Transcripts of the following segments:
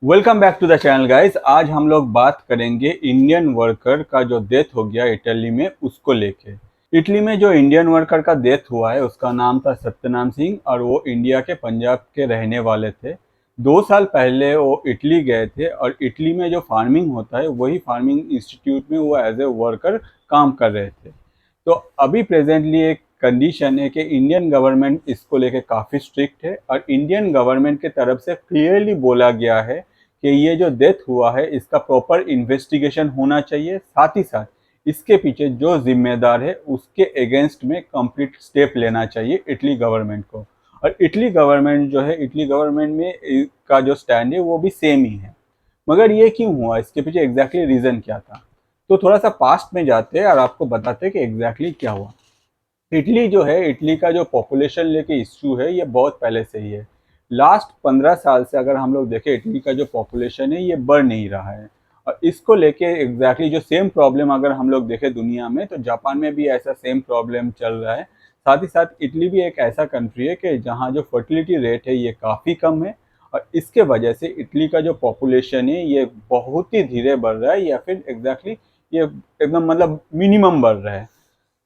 Welcome back to the channel guys. आज हम लोग बात करेंगे इंडियन वर्कर का जो डेथ हो गया इटली में उसको लेके। इटली में जो इंडियन वर्कर का डेथ हुआ है उसका नाम था सत्यनाम सिंह और वो इंडिया के पंजाब के रहने वाले थे। 2 साल पहले वो इटली गए थे और इटली में जो फार्मिंग होता है वही फार्मिंग इंस्टीट्यूट में वो एज ए वर्कर काम कर रहे थे। तो अभी प्रेजेंटली एक कंडीशन है कि इंडियन गवर्नमेंट इसको लेके काफ़ी स्ट्रिक्ट है और इंडियन गवर्नमेंट की तरफ से क्लियरली बोला गया है कि ये जो डेथ हुआ है इसका प्रॉपर इन्वेस्टिगेशन होना चाहिए। साथ ही साथ इसके पीछे जो जिम्मेदार है उसके अगेंस्ट में कंप्लीट स्टेप लेना चाहिए इटली गवर्नमेंट को। और इटली गवर्नमेंट जो है, इटली गवर्नमेंट में का जो स्टैंड है वो भी सेम ही है। मगर ये क्यों हुआ, इसके पीछे एग्जैक्टली रीज़न क्या था? तो थोड़ा सा पास्ट में जाते हैं और आपको बताते हैं कि एग्जैक्टली क्या हुआ। इटली जो है, इटली का जो पॉपुलेशन लेके इश्यू है ये बहुत पहले से ही है। लास्ट 15 साल से अगर हम लोग देखें इटली का जो पॉपुलेशन है ये बढ़ नहीं रहा है। और इसको लेके एग्जैक्टली जो सेम प्रॉब्लम अगर हम लोग देखें दुनिया में, तो जापान में भी ऐसा सेम प्रॉब्लम चल रहा है। साथ ही साथ इटली भी एक ऐसा कंट्री है कि जहाँ जो फर्टिलिटी रेट है ये काफ़ी कम है। और इसके वजह से इटली का जो पॉपुलेशन है ये बहुत ही धीरे बढ़ रहा है, या फिर एग्जैक्टली ये एकदम मतलब मिनिमम बढ़ रहा है।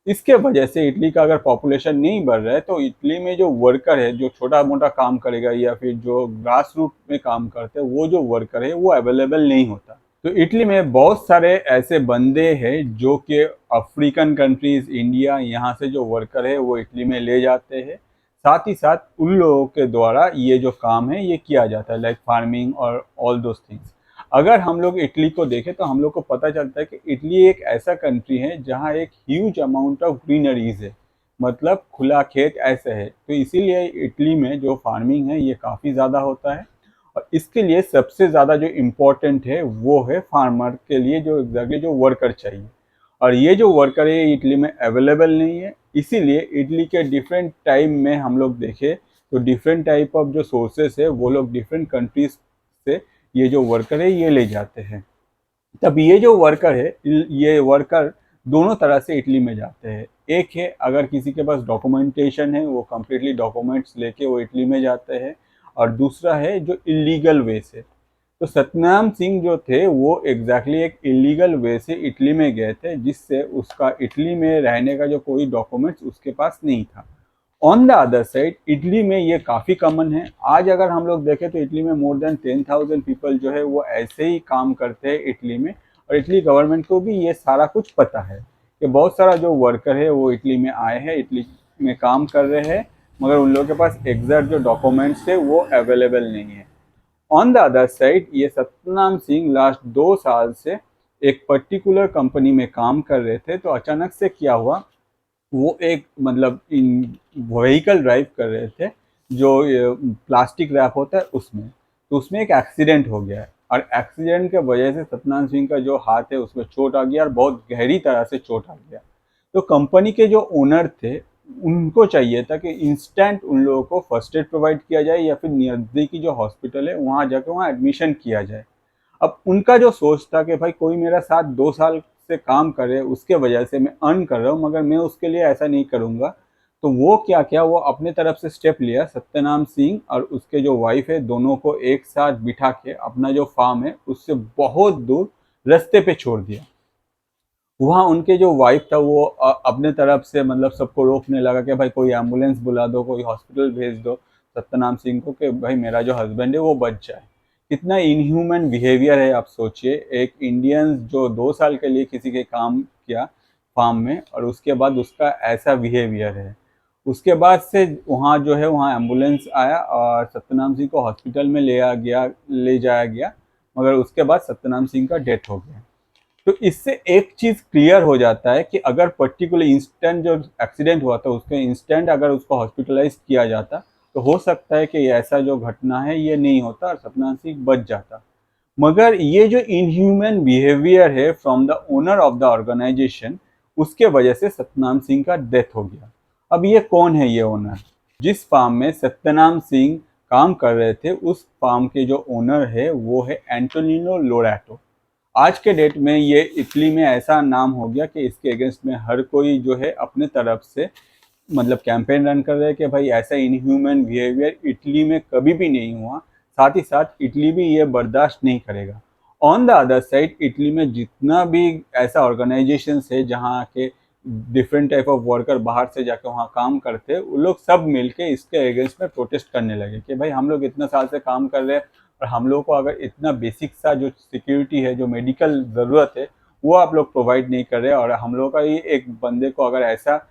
इसके वजह से इटली का अगर पॉपुलेशन नहीं बढ़ रहा है तो इटली में जो वर्कर है, जो छोटा मोटा काम करेगा या फिर जो ग्रास रूट में काम करते हैं, वो जो वर्कर है वो अवेलेबल नहीं होता। तो इटली में बहुत सारे ऐसे बंदे हैं जो कि अफ्रीकन कंट्रीज, इंडिया, यहाँ से जो वर्कर है वो इटली में ले जाते हैं। साथ ही साथ उन लोगों के द्वारा ये जो काम है ये किया जाता है, लाइक फार्मिंग और ऑल दोज थिंग्स। अगर हम लोग इटली को देखें तो हम लोग को पता चलता है कि इटली एक ऐसा कंट्री है जहाँ एक ह्यूज अमाउंट ऑफ ग्रीनरीज है, मतलब खुला खेत ऐसे है। तो इसीलिए इटली में जो फार्मिंग है ये काफ़ी ज़्यादा होता है। और इसके लिए सबसे ज़्यादा जो इम्पोर्टेंट है वो है फार्मर के लिए जो एग्जैक्टली जो वर्कर चाहिए। और ये जो वर्कर है ये इटली में अवेलेबल नहीं है। इसीलिए इटली के डिफरेंट टाइम में हम लोग देखें तो डिफरेंट टाइप ऑफ जो सोर्सेस है वो लोग डिफरेंट कंट्रीज से ये जो वर्कर है ये ले जाते हैं। तब ये जो वर्कर है, ये वर्कर दोनों तरह से इटली में जाते हैं। एक है अगर किसी के पास डॉक्यूमेंटेशन है वो कम्प्लीटली डॉक्यूमेंट्स लेके वो इटली में जाते हैं। और दूसरा है जो इलीगल वे से। तो सतनाम सिंह जो थे वो एग्जैक्टली एक इलीगल वे से इटली में गए थे, जिससे उसका इटली में रहने का जो कोई डॉक्यूमेंट्स उसके पास नहीं था। On the other side Italy में ये काफ़ी कॉमन है। आज अगर हम लोग देखें तो इटली में मोर देन 10,000 पीपल जो है वो ऐसे ही काम करते हैं इटली में। और इटली गवर्नमेंट को भी ये सारा कुछ पता है कि बहुत सारा जो वर्कर है वो इटली में आए हैं, इटली में काम कर रहे हैं, मगर उन लोगों के पास एग्जैक्ट जो डॉक्यूमेंट्स है वो अवेलेबल नहीं है। ऑन द अदर साइड ये सतनाम सिंह लास्ट 2 साल से एक पर्टिकुलर कंपनी में काम कर रहे थे। तो अचानक से क्या हुआ, वो एक मतलब इन व्हीकल ड्राइव कर रहे थे जो प्लास्टिक रैप होता है उसमें। तो उसमें एक एक्सीडेंट हो गया है और एक्सीडेंट के वजह से सतनाम सिंह का जो हाथ है उसमें चोट आ गया और बहुत गहरी तरह से चोट आ गया। तो कंपनी के जो ओनर थे उनको चाहिए था कि इंस्टेंट उन लोगों को फर्स्ट एड प्रोवाइड किया जाए या फिर नज़दीकी जो हॉस्पिटल है वहाँ जाकर वहाँ एडमिशन किया जाए। अब उनका जो सोच था कि भाई कोई मेरा साथ 2 साल से काम करे, उसके वजह से मैं अर्न कर रहा हूँ, मगर मैं उसके लिए ऐसा नहीं करूँगा। तो वो क्या किया, वो अपने तरफ से स्टेप लिया। सत्यनाम सिंह और उसके जो वाइफ है दोनों को एक साथ बिठा के अपना जो फार्म है उससे बहुत दूर रास्ते पे छोड़ दिया। वहाँ उनके जो वाइफ था वो अपने तरफ से मतलब सबको रोकने लगा कि भाई कोई एम्बुलेंस बुला दो, कोई हॉस्पिटल भेज दो सत्यनाम सिंह को, कि भाई मेरा जो हस्बैंड है वो बच जाए। कितना इनह्यूमन बिहेवियर है आप सोचिए। एक इंडियन जो 2 साल के लिए किसी के काम किया फार्म में और उसके बाद उसका ऐसा बिहेवियर है। उसके बाद से वहाँ जो है वहाँ एम्बुलेंस आया और सत्यनाम सिंह को हॉस्पिटल में ले जाया गया, मगर उसके बाद सत्यनाम सिंह का डेथ हो गया। तो इससे एक चीज़ क्लियर हो जाता है कि अगर पर्टिकुलर इंस्टेंट जो एक्सीडेंट हुआ था उसके इंस्टेंट अगर उसको हॉस्पिटलाइज किया जाता तो हो सकता है कि ऐसा जो घटना है ये नहीं होता और सतनाम सिंह बच जाता। मगर ये जो इनह्यूमन बिहेवियर है from the owner of the organization, उसके वजह से सतनाम सिंह का डेथ हो गया। अब ये कौन है ये ओनर? जिस फार्म में सत्यनाम सिंह काम कर रहे थे उस फार्म के जो ओनर है वो है एंटोनिनो लोरेटो। आज के डेट में ये इटली में ऐसा नाम हो गया कि इसके अगेंस्ट में हर कोई जो है अपने तरफ से मतलब कैंपेन रन कर रहे हैं कि भाई ऐसा इनह्यूमन बिहेवियर इटली में कभी भी नहीं हुआ। साथ ही साथ इटली भी ये बर्दाश्त नहीं करेगा। On the other side Italy में जितना भी ऐसा ऑर्गेनाइजेशन है जहाँ के डिफरेंट टाइप ऑफ वर्कर बाहर से जाके वहाँ काम करते हैं, उन लोग सब मिलके इसके अगेंस्ट में प्रोटेस्ट करने लगे कि भाई हम लोग इतना साल से काम कर रहे हैं और हम लोग को अगर इतना बेसिक सा जो सिक्योरिटी है, जो मेडिकल ज़रूरत है, वो आप लोग प्रोवाइड नहीं कर रहे, और हम लोग का ये एक बंदे को अगर ऐसा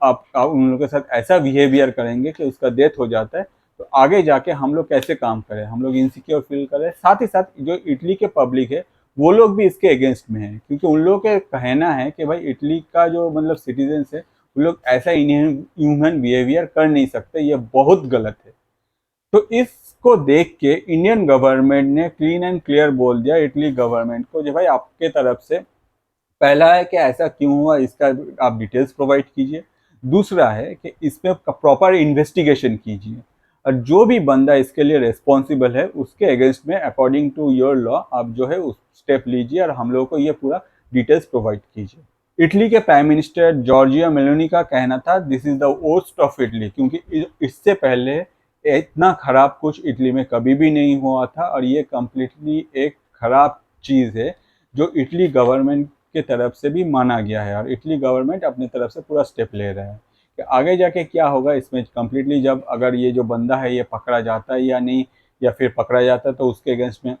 आप उन लोगों के साथ ऐसा बिहेवियर करेंगे कि उसका डेथ हो जाता है, तो आगे जाके हम लोग कैसे काम करें, हम लोग इनसिक्योर फील करें। साथ ही साथ जो इटली के पब्लिक है वो लोग भी इसके अगेंस्ट में है, क्योंकि उन लोगों का कहना है कि भाई इटली का जो मतलब सिटीजन्स है उन लोग ऐसा इनह्यूमन बिहेवियर कर नहीं सकते, ये बहुत गलत है। तो इसको देख के इंडियन गवर्नमेंट ने क्लीन एंड क्लियर बोल दिया इटली गवर्नमेंट को, जो भाई आपके तरफ से पहला है कि ऐसा क्यों हुआ इसका आप डिटेल्स प्रोवाइड कीजिए, दूसरा है कि इसमें प्रॉपर इन्वेस्टिगेशन कीजिए, और जो भी बंदा इसके लिए रिस्पॉन्सिबल है उसके अगेंस्ट में अकॉर्डिंग टू योर लॉ आप जो है उस स्टेप लीजिए और हम लोगों को ये पूरा डिटेल्स प्रोवाइड कीजिए। इटली के प्राइम मिनिस्टर जॉर्जिया मेलोनी का कहना था this is the worst of Italy, क्योंकि इससे पहले इतना खराब कुछ इटली में कभी भी नहीं हुआ था, और ये कम्प्लीटली एक खराब चीज़ है जो इटली गवर्नमेंट के तरफ से भी माना गया है, और इटली गवर्नमेंट अपनी तरफ से पूरा स्टेप ले रहा है कि आगे जाके क्या होगा इसमें कम्प्लीटली, जब अगर ये जो बंदा है ये पकड़ा जाता है या नहीं, या फिर पकड़ा जाता है तो उसके अगेंस्ट में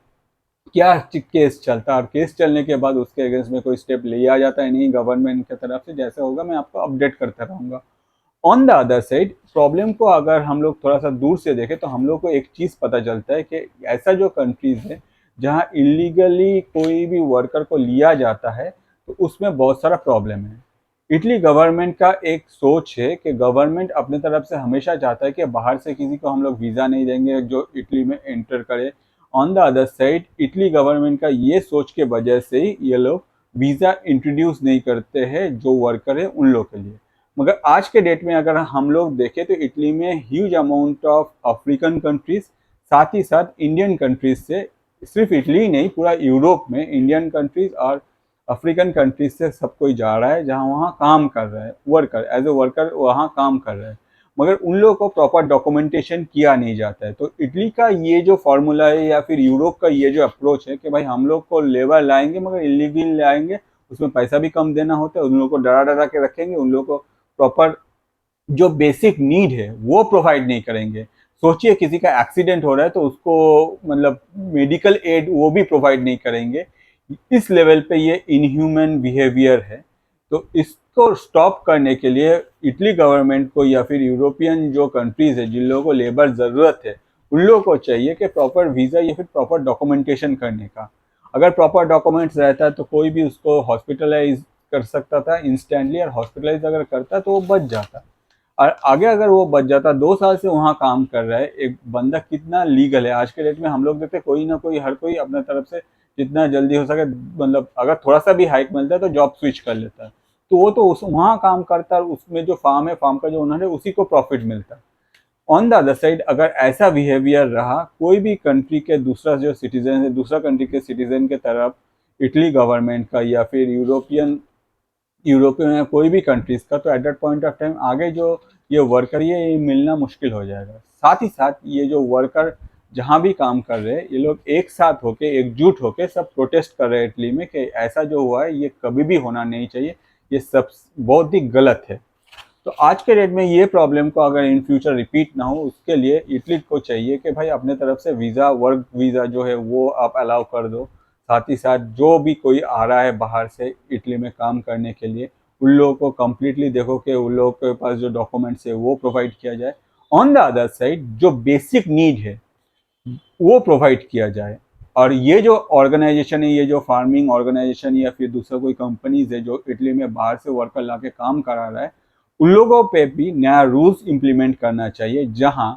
क्या केस चलता है, और केस चलने के बाद उसके अगेंस्ट में कोई स्टेप लिया जाता है नहीं गवर्नमेंट की तरफ से, जैसे होगा मैं आपको अपडेट करता रहूँगा। On the other side problem को अगर हम लोग थोड़ा सा दूर से देखें तो हम लोग को एक चीज़ पता चलता है कि ऐसा जो कंट्रीज़ है जहाँ इलीगली कोई भी वर्कर को लिया जाता है तो उसमें बहुत सारा प्रॉब्लम है। इटली गवर्नमेंट का एक सोच है कि गवर्नमेंट अपने तरफ से हमेशा चाहता है कि बाहर से किसी को हम लोग वीज़ा नहीं देंगे जो इटली में एंटर करे। On the other side Italy government का ये सोच के वजह से ही ये लोग वीज़ा इंट्रोड्यूस नहीं करते हैं जो वर्कर है उन लोग के लिए। मगर आज के डेट में अगर हम लोग देखें तो इटली में huge amount of African countries, साथ ही साथ इंडियन कंट्रीज से, सिर्फ इटली ही नहीं पूरा यूरोप में इंडियन कंट्रीज और अफ्रीकन कंट्रीज से सब कोई जा रहा है जहाँ वहाँ काम कर रहा है, वर्कर एज ए वर्कर वहाँ काम कर रहा है, मगर उन लोगों को प्रॉपर डॉक्यूमेंटेशन किया नहीं जाता है। तो इटली का ये जो फार्मूला है या फिर यूरोप का ये जो अप्रोच है कि भाई हम लोग को लेबर लाएंगे मगर इलीगल लाएंगे, उसमें पैसा भी कम देना होता है, उन लोगों को डरा डरा के रखेंगे, उन लोगों को प्रॉपर जो बेसिक नीड है वो प्रोवाइड नहीं करेंगे। सोचिए किसी का एक्सीडेंट हो रहा है तो उसको मतलब मेडिकल एड वो भी प्रोवाइड नहीं करेंगे। इस लेवल पे ये इनह्यूमन बिहेवियर है। तो इसको स्टॉप करने के लिए इटली गवर्नमेंट को या फिर यूरोपियन जो कंट्रीज है जिन लोगों को लेबर ज़रूरत है उन लोगों को चाहिए कि प्रॉपर वीज़ा या फिर प्रॉपर डॉक्यूमेंटेशन करने का। अगर प्रॉपर डॉक्यूमेंट्स रहता है तो कोई भी उसको हॉस्पिटलाइज कर सकता था इंस्टेंटली, और हॉस्पिटलाइज अगर करता तो वो बच जाता। और आगे अगर वो बच जाता, 2 साल से वहाँ काम कर रहा है एक बंदा, कितना लीगल है। आज के डेट में हम लोग देखते कोई ना कोई, हर कोई अपने तरफ से जितना जल्दी हो सके, मतलब अगर थोड़ा सा भी हाइक मिलता है तो जॉब स्विच कर लेता है। तो वो तो उस वहाँ काम करता है, उसमें जो फार्म है फार्म का जो ओनर है उसी को प्रॉफिट मिलता है। ऑन द अदर साइड अगर ऐसा बिहेवियर रहा कोई भी कंट्री के दूसरा जो सिटीजन है, दूसरा कंट्री के सिटीजन के तरफ इटली गवर्नमेंट का या फिर यूरोप में कोई भी कंट्रीज का, तो at that point of time आगे जो ये वर्कर ये मिलना मुश्किल हो जाएगा। साथ ही साथ ये जो वर्कर जहाँ भी काम कर रहे हैं ये लोग एक साथ होके एकजुट होके सब प्रोटेस्ट कर रहे हैं इटली में कि ऐसा जो हुआ है ये कभी भी होना नहीं चाहिए, ये सब बहुत ही गलत है। तो आज के डेट में ये प्रॉब्लम को अगर इन फ्यूचर रिपीट ना हो उसके लिए इटली को चाहिए कि भाई अपने तरफ से वीज़ा, वर्क वीज़ा जो है वो आप अलाउ कर दो। साथ ही साथ जो भी कोई आ रहा है बाहर से इटली में काम करने के लिए उन लोगों को कम्प्लीटली देखो कि उन लोगों के पास जो डॉक्यूमेंट्स है वो प्रोवाइड किया जाए। ऑन द अदर साइड जो बेसिक नीड है वो प्रोवाइड किया जाए। और ये जो ऑर्गेनाइजेशन है, ये जो फार्मिंग ऑर्गेनाइजेशन या फिर दूसरा कोई कंपनीज है जो इटली में बाहर से वर्कर ला के काम करा रहा है, उन लोगों पे भी नया रूल्स इम्प्लीमेंट करना चाहिए जहां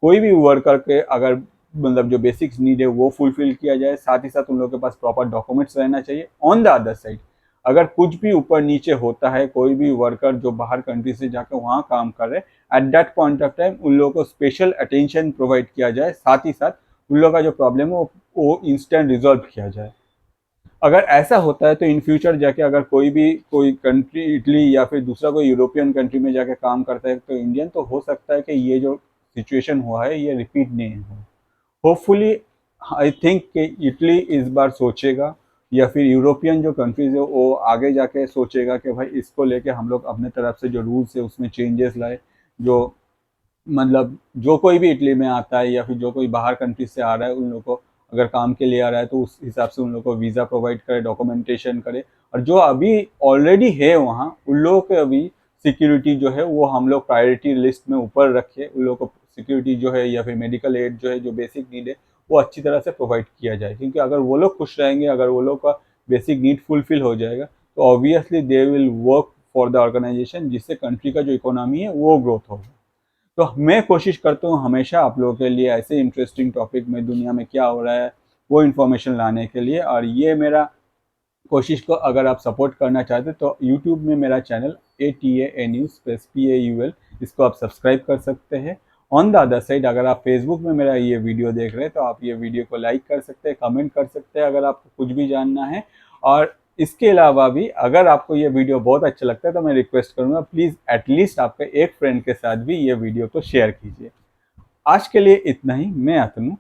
कोई भी वर्कर के अगर मतलब जो बेसिक्स नीड है वो फुलफिल किया जाए, साथ ही साथ उन लोगों के पास प्रॉपर डॉक्यूमेंट्स रहना चाहिए। ऑन द अदर साइड अगर कुछ भी ऊपर नीचे होता है, कोई भी वर्कर जो बाहर कंट्री से जाकर वहाँ काम कर रहे हैं, at that point of time उन लोगों को स्पेशल अटेंशन प्रोवाइड किया जाए। साथ ही साथ उन लोगों का जो प्रॉब्लम है वो इंस्टेंट रिजॉल्व किया जाए। अगर ऐसा होता है तो इन फ्यूचर जाके अगर कोई कंट्री इटली या फिर दूसरा कोई यूरोपियन कंट्री में जाके काम करता है तो इंडियन, तो हो सकता है कि ये जो सिचुएशन हुआ है ये रिपीट नहीं हो। होपफुली आई थिंक कि इटली इस बार सोचेगा, या फिर यूरोपियन जो कंट्रीज है वो आगे जाके सोचेगा कि भाई इसको लेके हम लोग अपने तरफ से जो रूल्स है उसमें चेंजेस लाए। जो मतलब जो कोई भी इटली में आता है या फिर जो कोई बाहर कंट्री से आ रहा है, उन लोगों को अगर काम के लिए आ रहा है तो उस हिसाब से उन लोगों को वीज़ा प्रोवाइड करे, डॉक्यूमेंटेशन करे। और जो अभी ऑलरेडी है वहाँ, उन लोगों के अभी सिक्योरिटी जो है वो हम लोग प्रायोरिटी लिस्ट में ऊपर रखे, उन लोगों को सिक्योरिटी जो है या फिर मेडिकल एड जो है, जो बेसिक नीड है वो अच्छी तरह से प्रोवाइड किया जाए। क्योंकि अगर वो लोग खुश रहेंगे, अगर वो लोग का बेसिक नीड फुलफिल हो जाएगा, तो obviously they will work for the organization, जिससे कंट्री का जो इकोनॉमी है वो ग्रोथ होगा। तो मैं कोशिश करता हूँ हमेशा आप लोगों के लिए ऐसे इंटरेस्टिंग टॉपिक में दुनिया में क्या हो रहा है वो इन्फॉर्मेशन लाने के लिए। और ये मेरा कोशिश को अगर आप सपोर्ट करना चाहते तो यूट्यूब में मेरा चैनल ATANews+PAUL, इसको आप सब्सक्राइब कर सकते हैं। ऑन द अदर साइड, अगर आप फेसबुक में मेरा ये वीडियो देख रहे हैं तो आप ये वीडियो को लाइक कर सकते हैं, कमेंट कर सकते हैं अगर आपको कुछ भी जानना है। और इसके अलावा भी अगर आपको ये वीडियो बहुत अच्छा लगता है तो मैं रिक्वेस्ट करूँगा, प्लीज़ एटलीस्ट आपके एक फ्रेंड के साथ भी ये वीडियो को शेयर कीजिए। आज के लिए इतना ही। मैं अतनु।